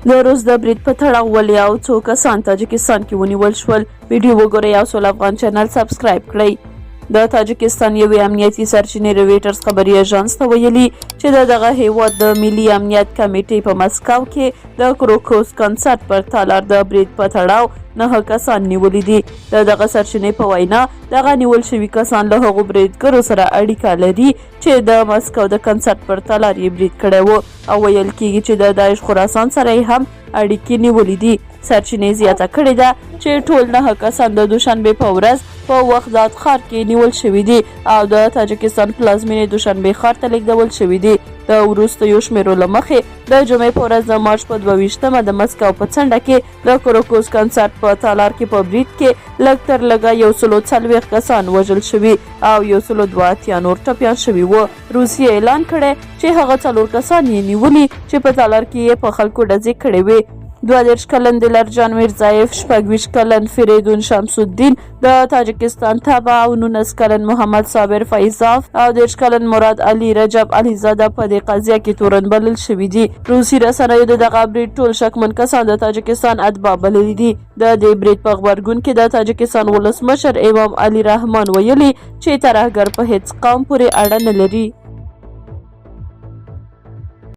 د روس د برید په تړاو ولې او څو کسان تاجکستان کې ونیول شول. ویډیو وګورئ او سول افغان چینل سبسکرایب کړئ. د تاجکستان یوې امنیتي سرچینې رویټرز خبري اژانس ته ویلي چې دغه هیواد د ملي امنیت کمیټې په مسکو کې د کروکوس کنسرت پر تالار د برید په تړاو 9 کسان نیولي دي. دغه سرچینې په وینا دغه نیول شوي کسان له هغو بریدګرو سره اړیکه لري چې د مسکو د کنسرت پر تالار یې برید کړی و او ویل کیږي چې د داعش خراسان سره هم اړیکې نیولې دي. سرچینې زیاته کړې ده چې ټول 9 کسان د دوشنبې په ورځ په وخدات ښار کې نیول شوي دي او د تاجکستان پلازمینې دوشنبې ښار ته لیږدول شوي دي. د وروستیو شمیرو له مخې د جمعې په ورځ د مارچ په 22مه د مسکو په څنډه کې د کروکوس کنسرت په تالار کې په برید کې لږ تر لږه 140 کسان وژل شوي او 182 نور ټپیان شوي وو. روسیې اعلان کړی چې هغه 4 کسان یې نیولي چې په تالار کې یې په خلکو ډزې کړې وې. 32 کلن دلرجان میرزایف، 26 کلن فریدون شمس الدین د تاجکستان تابع او 19 کلن محمد صابر فیضاف او 10 کلن مراد علي رجب عليزاده په دې قضیه کې تورن بلل شوي دي. روسي رسنیو دغه برید ټول شکمن کسان د تاجکستان اتباع بللي دي. د دې برید په غبرګون کې د تاجکستان ولسمشر امام علي رحمان ویلي چې ترهګر په هیڅ قوم پورې اړه نه لري.